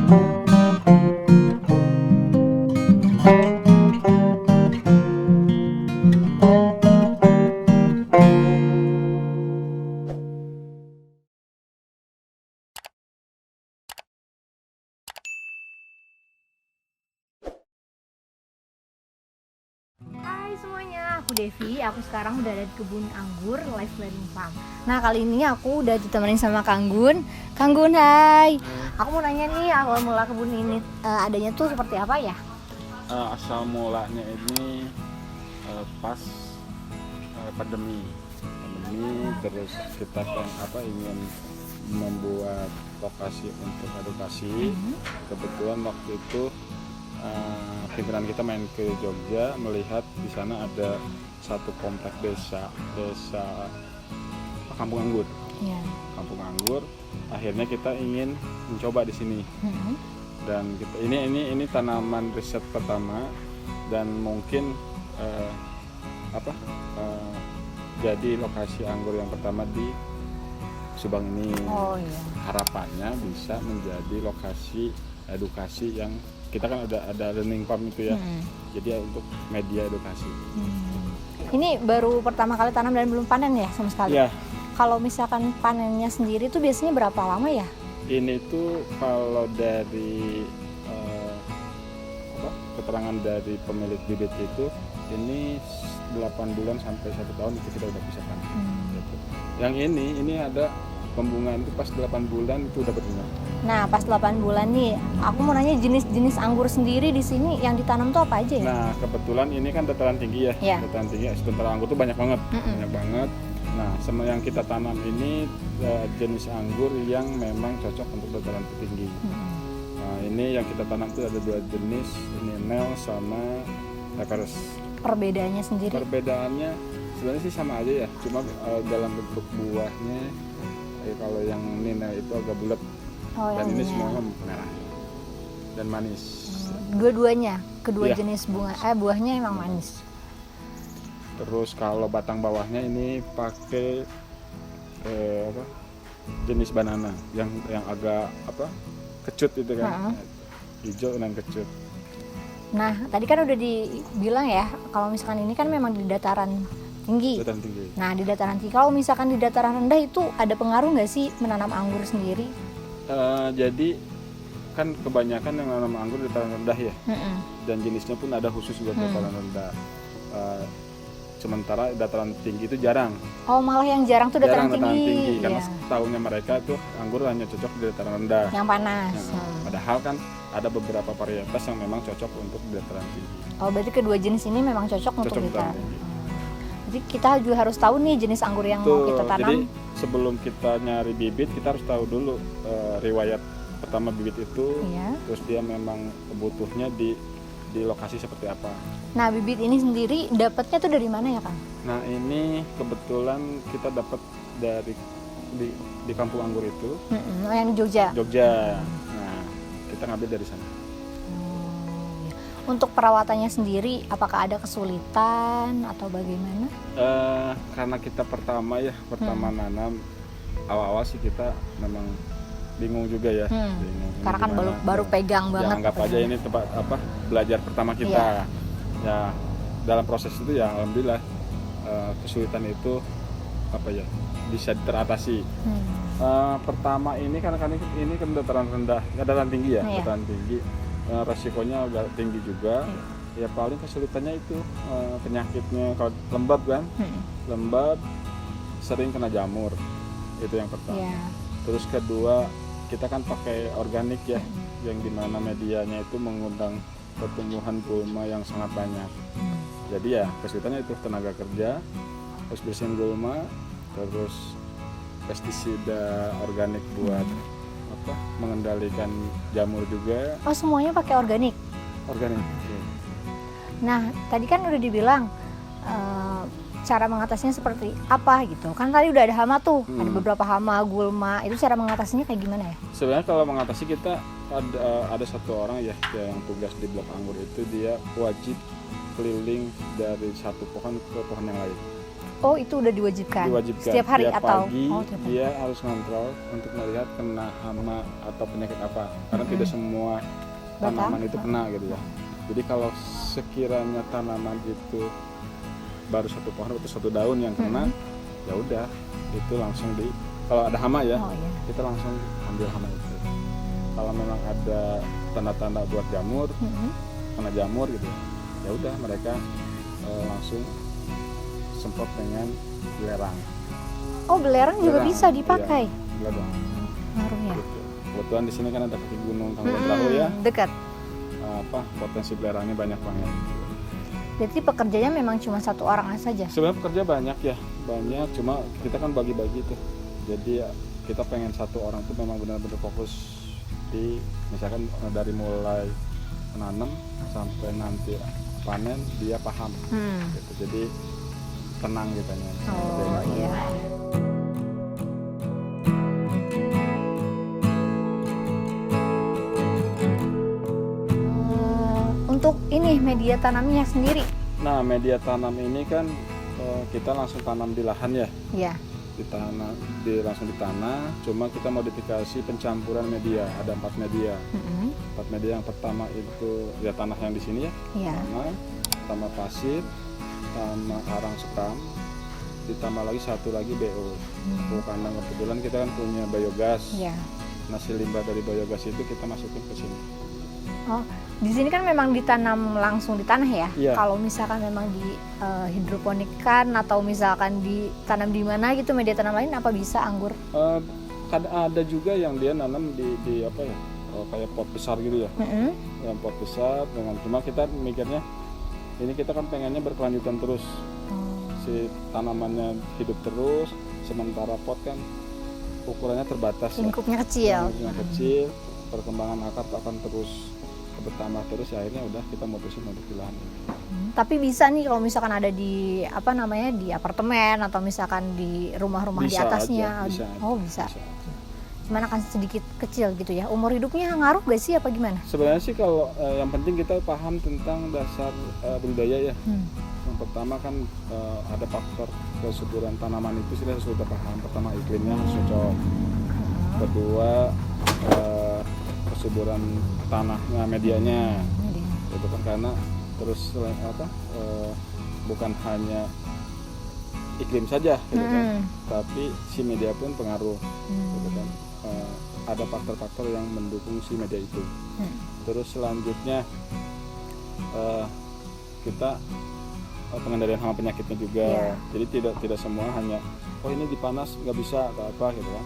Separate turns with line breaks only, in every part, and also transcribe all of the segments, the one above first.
Hai semuanya, aku Devi. Aku sekarang udah ada di kebun anggur Life Learning Farm. Nah, kali ini aku udah ditemenin sama Kang Gun. Kang Gun, hai. Aku mau nanya nih, awal mula kebun ini adanya tuh seperti apa ya?
Asal mulanya ini pas pandemi, terus kita kan ingin membuat lokasi untuk edukasi. Kebetulan waktu itu pimpinan kita main ke Jogja, melihat di sana ada satu komplek desa Kampung Anggur.
Ya.
Kampung Anggur. Akhirnya kita ingin mencoba di sini. Dan kita, ini tanaman riset pertama dan mungkin jadi lokasi anggur yang pertama di Subang ini.
Oh iya.
Harapannya bisa menjadi lokasi edukasi yang kita kan ada learning farm itu ya. Jadi untuk media edukasi.
Ini baru pertama kali tanam dan belum panen ya sama sekali?
Ya.
Kalau misalkan panennya sendiri tuh biasanya berapa lama ya?
Ini tuh kalau dari keterangan dari pemilik bibit itu, ini 8 bulan sampai 1 tahun itu kita udah bisa panen. Gitu. Yang ini ada pembungaan itu pas 8 bulan itu udah berbunga.
Nah, pas 8 bulan nih, aku mau nanya jenis-jenis anggur sendiri di sini yang ditanam tuh apa aja ya?
Nah, kebetulan ini kan dataran tinggi ya.
Ya.
Dataran tinggi, sebentar anggur tuh banyak banget. Banyak banget. Nah, sama yang kita tanam ini jenis anggur yang memang cocok untuk dataran tinggi. Nah, ini yang kita tanam itu ada 2 jenis, ini Nel sama Everest.
Perbedaannya sendiri?
Perbedaannya sebenarnya sih sama aja ya, cuma dalam bentuk buahnya kalau yang Nel itu agak bulat.
Oh,
dan ini
ininya.
semuanya merah dan manis.
Dua-duanya, kedua
Iya.
jenis buahnya emang manis.
Terus kalau batang bawahnya ini pakai jenis banana yang agak kecut itu kan, hijau dan kecut.
Nah, tadi kan udah dibilang ya, kalau misalkan ini kan memang di dataran tinggi.
Dataran tinggi.
Nah, di dataran tinggi, kalau misalkan di dataran rendah itu ada pengaruh nggak sih menanam anggur sendiri?
Jadi kan kebanyakan yang nanam anggur di dataran rendah ya, dan jenisnya pun ada khusus buat dataran rendah. Sementara dataran tinggi itu jarang.
Oh, malah yang jarang tuh dataran tinggi.
Karena
Iya.
tahunya mereka tuh anggur hanya cocok di dataran rendah.
Yang panas.
Padahal kan ada beberapa varietas yang memang cocok untuk di dataran tinggi.
Oh, berarti kedua jenis ini memang cocok untuk kita.
dataran tinggi.
Jadi kita juga harus tahu nih jenis anggur yang mau kita tanam.
Jadi sebelum kita nyari bibit kita harus tahu dulu riwayat pertama bibit itu.
Iya.
Terus dia memang butuhnya di lokasi seperti apa.
Nah, bibit ini sendiri dapatnya tuh dari mana ya, Kang?
Nah, ini kebetulan kita dapat dari di kampung anggur itu,
Yang di Jogja.
Nah, kita ngambil dari sana.
Untuk perawatannya sendiri, apakah ada kesulitan atau bagaimana?
Karena kita pertama nanam, awal-awal sih kita memang bingung juga ya. Bingung,
Karena kan baru pegang banget.
Ya, anggap aja ini tempat belajar pertama kita. Ya, dalam proses itu ya alhamdulillah kesulitan itu bisa teratasi. Pertama ini karena ini kan dataran rendah, dataran tinggi ya, dataran tinggi. Resikonya agak tinggi juga. Ya paling kesulitannya itu penyakitnya, kalau lembab kan, lembab, sering kena jamur, itu yang pertama. Terus kedua, kita kan pakai organik ya, yang dimana medianya itu mengundang pertumbuhan gulma yang sangat banyak. Jadi ya kesulitannya itu tenaga kerja, terus bersihin gulma, terus pestisida organik buat mengendalikan jamur juga.
Oh, semuanya pakai organik?
Organik.
Nah, tadi kan udah dibilang cara mengatasinya seperti apa gitu. Kan tadi udah ada hama tuh, ada beberapa hama, gulma. Itu cara mengatasinya kayak gimana ya?
Sebenarnya kalau mengatasi kita ada satu orang ya yang tugas di blok anggur itu, dia wajib keliling dari satu pohon ke pohon yang lain.
Oh, itu udah diwajibkan.
Diwajibkan.
Setiap hari
Tiap
atau
pagi
tiap hari.
dia harus ngontrol untuk melihat kena hama atau penyakit apa. Karena tidak semua tanaman itu kena gitu ya. Jadi kalau sekiranya tanaman itu baru satu pohon atau satu daun yang kena, ya udah itu langsung kalau ada hama ya, kita langsung ambil hama itu. Kalau memang ada tanda-tanda buat jamur, kena jamur gitu, ya udah mereka langsung semprot dengan belerang.
Oh, belerang juga bisa dipakai.
Iya, dong.
Ngaruh ya.
Gitu. Kebetulan di sini kan ada kaki gunung Tangkuban Perahu ya.
Dekat.
Potensi belerangnya banyak banget.
Berarti pekerjanya memang cuma satu orang saja.
Sebenarnya pekerja banyak ya, banyak. Cuma kita kan bagi-bagi tuh. Jadi ya, kita pengen satu orang tuh memang benar-benar fokus di, misalkan dari mulai menanam sampai nanti panen dia paham. Gitu. Jadi tenang gitu.
Oh iya. Untuk ini media tanamnya sendiri.
Nah, media tanam ini kan kita langsung tanam di lahan ya.
Iya.
Langsung ditanam. Cuma kita modifikasi pencampuran media. Ada 4 media. 4 media yang pertama itu ya tanah yang di sini ya.
Iya.
Pertama pasir, sama arang sekam, ditambah lagi satu lagi BO. Pupuk kandang kebetulan kita kan punya biogas.
Iya.
Hasil limbah dari biogas itu kita masukin ke sini.
Oh, di sini kan memang ditanam langsung di tanah ya.
Iya.
Kalau misalkan memang di hidroponikkan atau misalkan ditanam di mana gitu media tanam lain, apa bisa anggur?
Ada juga yang dia nanam di apa ya, kayak pot besar gitu ya. Yang pot besar dengan, cuma kita mikirnya ini kita kan pengennya berkelanjutan terus. Si tanamannya hidup terus, sementara pot kan ukurannya terbatas.
Lingkupnya kecil.
Lingkupnya kecil, perkembangan akar akan terus bertambah terus, ya akhirnya udah kita mutusin untuk di lahan.
Tapi bisa nih kalau misalkan ada di di apartemen atau misalkan di rumah-rumah di atasnya.
Bisa.
Bisa. Cuman akan sedikit kecil gitu ya. Umur hidupnya ngaruh gak sih apa gimana?
Sebenarnya sih kalau yang penting kita paham tentang dasar budidaya ya. Yang pertama kan ada faktor kesuburan tanaman itu sudah kita paham. Pertama iklimnya harus cocok. Kedua kesuburan tanahnya, medianya. Itu kan karena terus bukan hanya iklim saja gitu kan, tapi si media pun pengaruh gitu kan. Ada faktor-faktor yang mendukung si media itu. Terus selanjutnya kita pengendalian hama penyakitnya juga. Jadi tidak semua hanya ini dipanas nggak bisa atau apa gitu kan,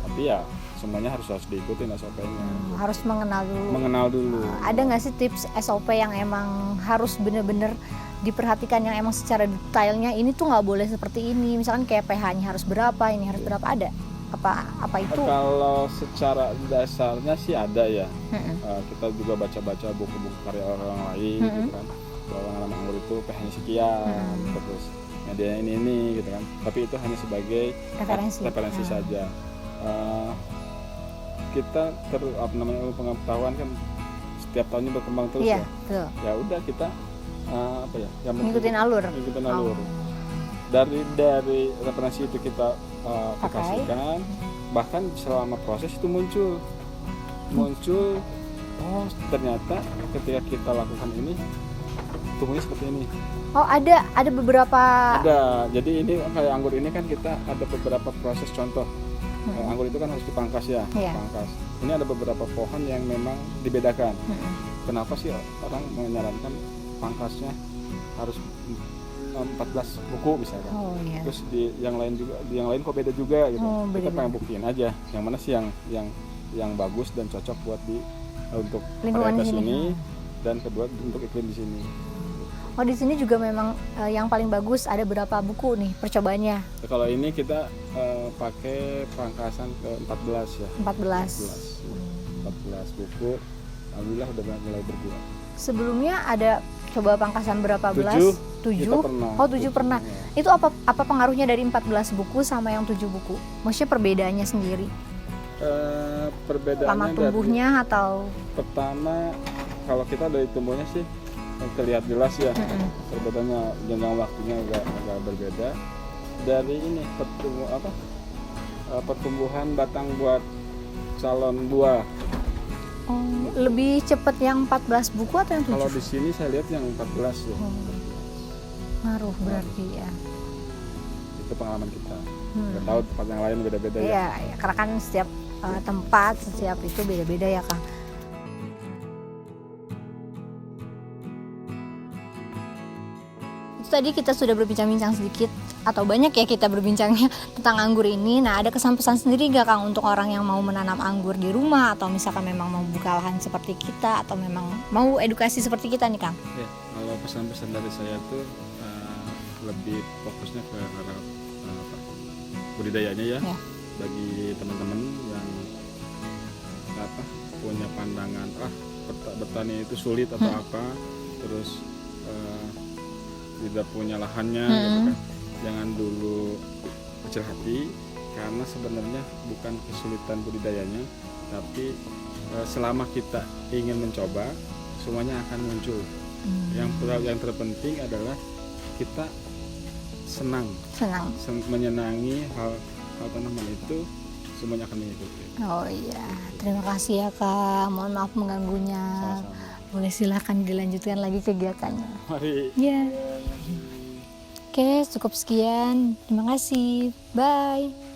tapi ya semuanya harus diikutin SOP-nya.
Harus mengenal dulu. Ada nggak sih tips SOP yang emang harus bener-bener diperhatikan, yang emang secara detailnya ini tuh nggak boleh seperti ini, misalkan kayak pH-nya harus berapa, ini harus berapa, ada? Apa itu? Kalau
secara dasarnya sih ada ya. Kita juga baca-baca buku-buku karya orang lain gitu kan, bahwa nama anggur itu pH-nya sekian, terus medianya ini gitu kan. Tapi itu hanya sebagai referensi saja. Kita pengetahuan kan setiap tahunnya berkembang terus ya. Ya udah kita ngikutin alur. Dari referensi itu kita aplikasikan, bahkan selama proses itu muncul oh ternyata ketika kita lakukan ini tumbuhnya seperti ini.
Oh, ada beberapa.
Ada. Jadi ini kayak anggur ini kan kita ada beberapa proses contoh. Anggur itu kan harus dipangkas ya, pangkas. Ini ada beberapa pohon yang memang dibedakan. Kenapa sih orang menyarankan pangkasnya harus 14 buku misalkan. Terus yang lain kok beda juga gitu. Kita pengen buktiin aja yang mana sih yang bagus dan cocok buat untuk varietas ini, dan kedua untuk iklim di sini.
Oh, di sini juga memang yang paling bagus ada berapa buku nih percobaannya?
Kalau ini kita pakai pangkasan ke 14 ya. 14 buku. Alhamdulillah udah mulai berbuah.
Sebelumnya ada coba pangkasan berapa belas? 7. Oh, 7 pernah. Ya. Itu apa pengaruhnya dari 14 buku sama yang 7 buku? Maksudnya perbedaannya sendiri?
Perbedaannya
lama tumbuhnya atau?
Pertama, kalau kita dari tumbuhnya sih terlihat jelas ya. Perbedaannya jenjang waktunya agak berbeda. dari ini pertumbuhan batang buat calon buah.
Oh, lebih cepat yang 14 buku atau yang 7?
Kalau di sini saya lihat yang 14 loh.
Oh, ngaruh berarti ya.
Itu pengalaman kita. Nggak tahu tempat yang lain beda-beda ya.
Iya, ya, karena kan setiap tempat, setiap itu beda-beda ya Kang. Itu tadi kita sudah berbincang-bincang sedikit atau banyak ya kita berbincangnya tentang anggur ini. Nah, ada kesan-pesan sendiri gak Kang untuk orang yang mau menanam anggur di rumah atau misalkan memang mau buka lahan seperti kita atau memang mau edukasi seperti kita nih Kang?
Ya, kalau pesan-pesan dari saya tuh lebih fokusnya ke arah budidayanya ya. Bagi teman-teman yang punya pandangan bertani itu sulit atau apa, terus tidak punya lahannya gitu kan, jangan dulu kecil hati, karena sebenarnya bukan kesulitan budidayanya, tapi selama kita ingin mencoba semuanya akan muncul. Yang terpenting adalah kita senang menyenangi hal tanaman itu, semuanya akan mengikuti.
Oh iya, terima kasih ya Kak, mohon maaf mengganggunya.
Sama-sama.
Boleh silakan dilanjutkan lagi kegiatannya.
Mari.
Ya. Oke, cukup sekian. Terima kasih. Bye.